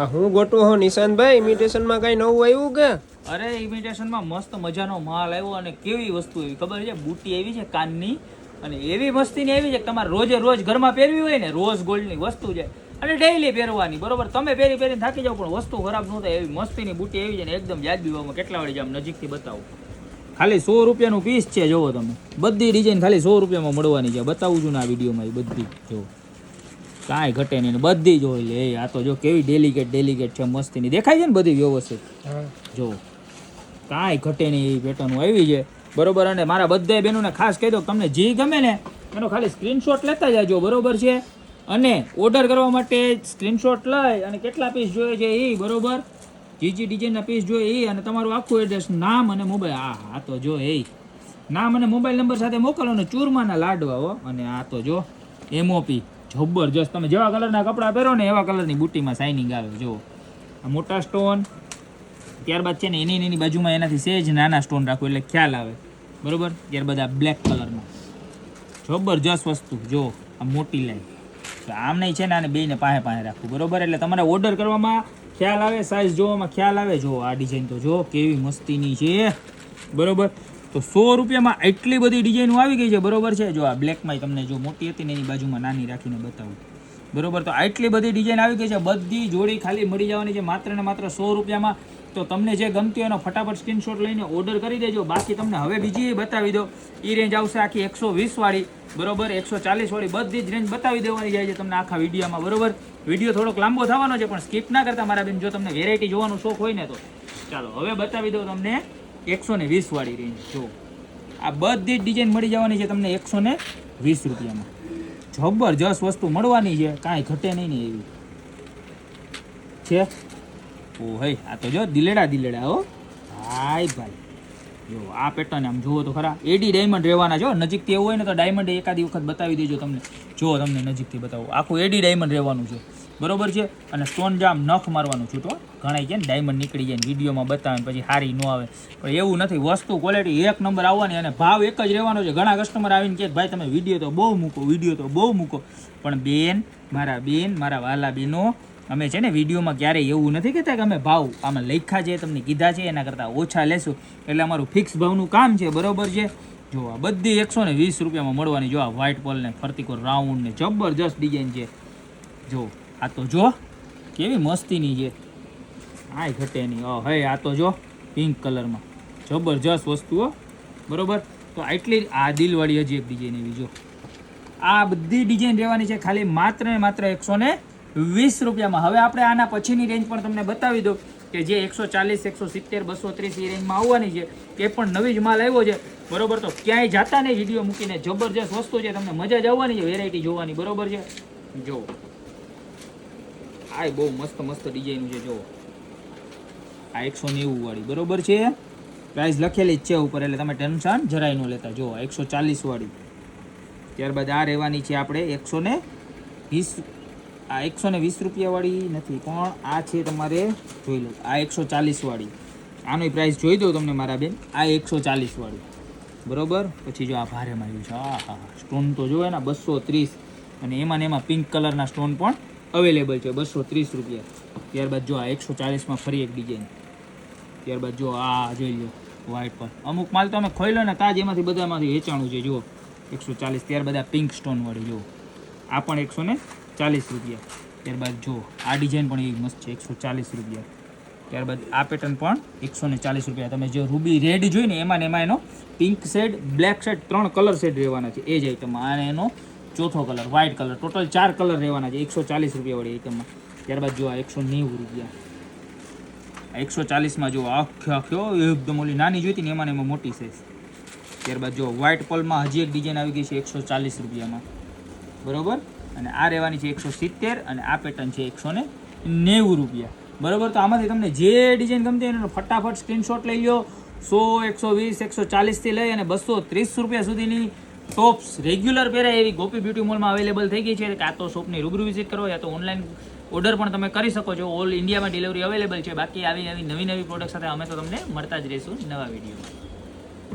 હું ગોટું હો નિશાંતભાઈ, ઇમિટેશન માં કઈ નવું આવ્યું કે? અરે ઇમિટેશન માં મસ્ત મજાનો માલ આવ્યો અને કેવી વસ્તુ એવી ખબર છે, બુટી આવી છે કાનની અને એવી મસ્તીની આવી છે કે તમારે રોજે રોજ ઘરમાં પહેરવી હોય ને, રોઝ ગોલ્ડ ની વસ્તુ છે અને ડેઈલી પહેરવાની, બરોબર? તમે પહેરીને થાકી જાવ પણ વસ્તુ ખરાબ ન થાય એવી મસ્તીની બુટી આવી છે ને એકદમ વ્યાજબી ભાવમાં. કેટલા વાળી આમ નજીકથી બતાવું, ખાલી 100 રૂપિયાનું પીસ છે. જોવો તમે, બધી ડિઝાઇન ખાલી 100 રૂપિયામાં મળવાની છે. બતાવું છું ને આ વિડીયોમાં, એ બધી જો કાંઈ ઘટે નહીં, બધી જોઈ લે. આ તો જો કેવી ડેલિકેટ છે, મસ્તીની દેખાય છે ને બધી વ્યવસ્થિત. જો કાંઈ ઘટે નહીં એવી પેટર્ન આવી છે, બરોબર? અને મારા બધા બહેનોને ખાસ કહી દો, તમને જે ગમે ને એનો ખાલી સ્ક્રીનશોટ લેતા જાજો, બરોબર છે? અને ઓર્ડર કરવા માટે સ્ક્રીનશોટ લઈ અને કેટલા પીસ જોઈએ છે એ, બરોબર? જે ડિઝાઇનના પીસ જોઈએ એ અને તમારું આખું એડ્રેસ, નામ અને મોબાઈલ. આ તો જો એ નામ અને મોબાઈલ નંબર સાથે મોકલો ને ચૂરમાના લાડવા હો. અને આ તો જો એમઓપી જબરજસ્ત, તમે જેવા કલરના કપડાં પહેરો ને એવા કલરની બુટીમાં શાઇનિંગ આવે. જો આ મોટા સ્ટોન, ત્યારબાદ છે ને એની બાજુમાં એનાથી સેજ નાના સ્ટોન રાખો એટલે ખ્યાલ આવે, બરોબર? ત્યારબાદ આ બ્લેક કલરમાં જબરજસ્ત વસ્તુ. જો આ મોટી લાઈન, આમ નહીં છે ને આને બેને પાસે રાખવું, બરોબર? એટલે તમારે ઓર્ડર કરવામાં ખ્યાલ આવે, સાઇઝ જોવામાં ખ્યાલ આવે. જો આ ડિઝાઇન તો જો કેવી મસ્તીની છે, બરોબર? તો 100 રૂપિયામાં એટલી બધી ડિઝાઇનો આવી ગઈ છે, બરોબર છે? જો આ બ્લેકમાં તમને જો મોટી હતી ને એની બાજુમાં નાની રાખીને બતાવું, બરોબર? તો આટલી બધી ડિઝાઇન આવી ગઈ છે, બધી જોડી ખાલી મળી જવાની છે માત્ર ને માત્ર 100 રૂપિયામાં. તો તમને જે ગમતી હોય એનો ફટાફટ સ્ક્રીનશોટ લઈને ઓર્ડર કરી દેજો. બાકી તમને હવે બીજી બતાવી દો, એ રેન્જ આવશે આખી 120 વાળી, બરોબર? 140 વાળી બધી જ રેન્જ બતાવી દેવાની જાય છે તમને આખા વિડીયોમાં, બરોબર? વિડીયો થોડોક લાંબો થવાનો છે પણ સ્કીપ ના કરતા મારા બેન. જો તમને વેરાયટી જોવાનો શોખ હોય ને તો ચાલો હવે બતાવી દો તમને 120 વાળી રેન્જ. જો આ બધી જ ડિઝાઇન મળી જવાની છે તમને 120 રૂપિયામાં. જબરજસ્ત વસ્તુ મળવાની છે, કાંઈ ઘટે નહીં ને એવી છે. ઓ હે, આ તો જો દિલેડા હો ભાઈ. જો આ પેટર્ન આમ જુઓ તો ખરા, એડી ડાયમંડ રહેવાના છો. નજીકથી એવું હોય ને તો ડાયમંડ એકાદી વખત બતાવી દેજો તમને. જો તમને નજીકથી બતાવું, આખું એડી ડાયમંડ રહેવાનું છે, બરોબર છે? અને સ્ટોન જામ નખ મારવાનું છૂટો, ઘણા છે ને ડાયમંડ નીકળી જાય ને વિડીયોમાં બતાવે પછી સારી ન આવે, પણ એવું નથી. વસ્તુ ક્વોલિટી એક નંબર આવવાની અને ભાવ એક જ રહેવાનો છે. ઘણા કસ્ટમર આવીને કહે ભાઈ તમે વિડીયો તો બહુ મૂકો, પણ બેન, મારા વાલા બેનો, અમે છે ને વિડીયોમાં ક્યારેય એવું નથી કહેતા કે અમે ભાવ આમાં લખ્યા છે તમને કીધા છે એના કરતાં ઓછા લેશું, એટલે અમારું ફિક્સ ભાવનું કામ છે, બરોબર છે? જો આ બધી 120 રૂપિયામાં મળવાની. જો આ વ્હાઇટ પોલ ને ફરતીકોર રાઉન્ડ ને જબરજસ્ત ડિઝાઇન છે. જો આ તો જો કેવી મસ્તીની છે, આય ઘટે નહીં. હે આ તો જો પિંક કલરમાં જબરજસ્ત વસ્તુઓ, બરોબર? તો આટલી આ દિલવાળી હજી એક ડિઝાઇન એવી. જો આ બધી ડિઝાઇન રહેવાની છે ખાલી માત્ર ને માત્ર 120 રૂપિયામાં. હવે આપણે આના પછીની રેન્જ પણ તમને બતાવી દો કે જે 140, 170, 230 એ રેન્જમાં આવવાની છે, એ પણ નવી જ માલ આવ્યો છે, બરોબર? તો ક્યાંય જાતા નહીં, વિડીયો મૂકીને જબરજસ્ત વસ્તુ છે, તમને મજા જ આવવાની છે વેરાયટી જોવાની, બરોબર છે? જો આ બહુ મસ્ત ડિઝાઇન છે. જો આ 190 વાળી, બરોબર છે? પ્રાઇસ લખેલી જ છે ઉપર, એટલે તમે ટેન્શન જરાય ન લેતા. જો 140 વાળી, ત્યારબાદ આ રહેવાની છે આપણે 120. આ 120 રૂપિયા વાળી નથી પણ આ છે, તમારે જોઈ લો આ 140 વાળી. આનો પ્રાઇસ જોઈ દો તમને મારા બેન, આ 140 વાળી, બરોબર? પછી જો આ ભારેમાં આવ્યું છે, હા સ્ટોન તો જો ને 230, અને એમાં પિંક કલરના સ્ટોન પણ અવેલેબલ છે, 230 રૂપિયા. ત્યારબાદ જો આ 140માં ફરી એક ડિઝાઇન. ત્યારબાદ જો આ જોઈ લો વ્હાઇટ પર, અમુક માલ તો અમે ખોઈ લો ને તાજ એમાંથી બધામાંથી વેચાણું છે. જુઓ 140. ત્યારબાદ આ પિંક સ્ટોન વાળી, જો આ પણ 140 રૂપિયા. ત્યારબાદ જો આ ડિઝાઇન પણ એવી મસ્ત છે, 140 રૂપિયા. ત્યારબાદ આ પેટર્ન પણ 140 રૂપિયા. તમે જો રૂબી રેડ જોઈ ને એમાં એનો pink shade, black shade, 3 colour shade રહેવાના છે એ જ આઈટમમાં. અને એનો ચોથો colour white colour, total 4 colour રહેવાના છે 140 રૂપિયા વાળી આઈટમમાં. ત્યારબાદ જો આ 190 રૂપિયા. 140માં જો આખો એકદમ ઓલી નાની જોઈતી ને એમાં મોટી સાઈઝ. ત્યારબાદ જો વ્હાઇટ પોલમાં હજી એક ડિઝાઇન આવી ગઈ છે 140 રૂપિયામાં, બરોબર? અને આ રહેવાની છે 170, અને આ પેટર્ન છે 190 રૂપિયા, બરોબર? તો આમાંથી તમને જે ડિઝાઇન ગમતી હોય એનો ફટાફટ સ્ક્રીનશોટ લઈ લો. 100, 120, 140થી લઈ અને 230 રૂપિયા સુધીની ટોપ્સ રેગ્યુલર પહેરાય એવી ગોપી બ્યુટી મોલમાં અવેલેબલ થઈ ગઈ છે. કાં તો શોપની રૂબરૂ વિઝિટ કરો યા તો ઓનલાઈન ઓર્ડર પણ તમે કરી શકો છો. ઓલ ઇન્ડિયામાં ડિલિવરી અવેલેબલ છે. બાકી આવી નવી પ્રોડક્ટ સાથે અમે તો તમને મળતા જ રહીશું નવા વિડીયોમાં.